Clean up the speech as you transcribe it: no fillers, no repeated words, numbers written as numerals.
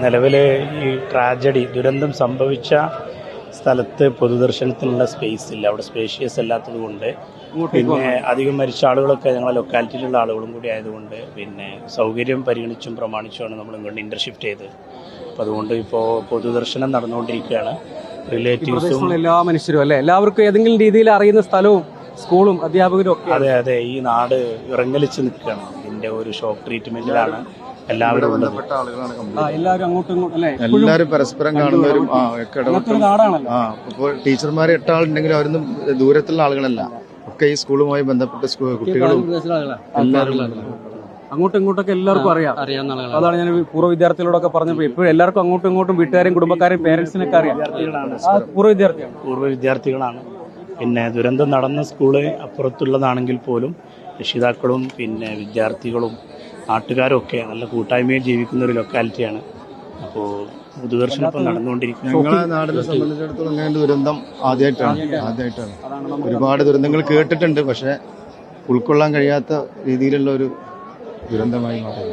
നിലവിൽ ഈ ദുരന്തം സംഭവിച്ച സ്ഥലത്ത് പൊതുദർശനത്തിനുള്ള സ്പേസ് ഇല്ല, അവിടെ സ്പേഷ്യസ് അല്ലാത്തത് കൊണ്ട്, പിന്നെ അധികം മരിച്ച ആളുകളൊക്കെ ഞങ്ങളെ ലൊക്കാലിറ്റിയിലുള്ള ആളുകളും കൂടി ആയതുകൊണ്ട് പിന്നെ സൗകര്യം പരിഗണിച്ചും പ്രമാണിച്ചുമാണ് നമ്മൾ ഇങ്ങോട്ട് ഇൻ്റർഷിഫ്റ്റ് ചെയ്തത്. അപ്പോൾ അതുകൊണ്ട് ഇപ്പോൾ പൊതുദർശനം നടന്നുകൊണ്ടിരിക്കുകയാണ്. റിലേറ്റീവ്സും എല്ലാ മനുഷ്യരും അല്ലേ, എല്ലാവർക്കും ഏതെങ്കിലും രീതിയിൽ അറിയുന്ന സ്ഥലവും സ്കൂളും അധ്യാപകരും ഒക്കെ. അതെ, ഈ നാട് ഇറങ്ങലിച്ച് നിൽക്കുകയാണ്. ഇതിൻ്റെ ഒരു ഷോക്ക് ട്രീറ്റ്മെൻറ്റിലാണ് എല്ലാവരും എല്ലാവരും അങ്ങോട്ടും ഇങ്ങോട്ടും അല്ലേ, എല്ലാവരും പരസ്പരം കാണുന്നവരും നാടാണല്ലോ. ഇപ്പോൾ ടീച്ചർമാർ 8 ആളുണ്ടെങ്കിലും അവരൊന്നും ദൂരത്തുള്ള ആളുകളല്ല, ഒക്കെ ഈ സ്കൂളുമായി ബന്ധപ്പെട്ട കുട്ടികളും അങ്ങോട്ടും ഇങ്ങോട്ടൊക്കെ എല്ലാവർക്കും അറിയാം. അതാണ് ഞാൻ പൂർവ്വ വിദ്യാർത്ഥികളോടൊക്കെ പറഞ്ഞപ്പോൾ ഇപ്പോഴും എല്ലാവർക്കും അങ്ങോട്ടും ഇങ്ങോട്ടും വീട്ടുകാരെയും കുടുംബക്കാരെയും പേരൻസിനൊക്കെ അറിയാം. പൂർവ്വ വിദ്യാർത്ഥികളാണ്. പിന്നെ ദുരന്തം നടന്ന സ്കൂള് അപ്പുറത്തുള്ളതാണെങ്കിൽ പോലും രക്ഷിതാക്കളും പിന്നെ വിദ്യാർത്ഥികളും നാട്ടുകാരും ഒക്കെ നല്ല കൂട്ടായ്മയിൽ ജീവിക്കുന്ന ഒരു ലൊക്കാലിറ്റിയാണ്. അപ്പോൾ പൊതുദർശനം ഇപ്പം നടന്നുകൊണ്ടിരിക്കും. ഞങ്ങളെ നാടിനെ സംബന്ധിച്ചിടത്തോളം അങ്ങനെ ദുരന്തം ആദ്യമായിട്ടാണ്. ഒരുപാട് ദുരന്തങ്ങൾ കേട്ടിട്ടുണ്ട്, പക്ഷെ ഉൾക്കൊള്ളാൻ കഴിയാത്ത രീതിയിലുള്ള ഒരു ദുരന്തമായി മാറി.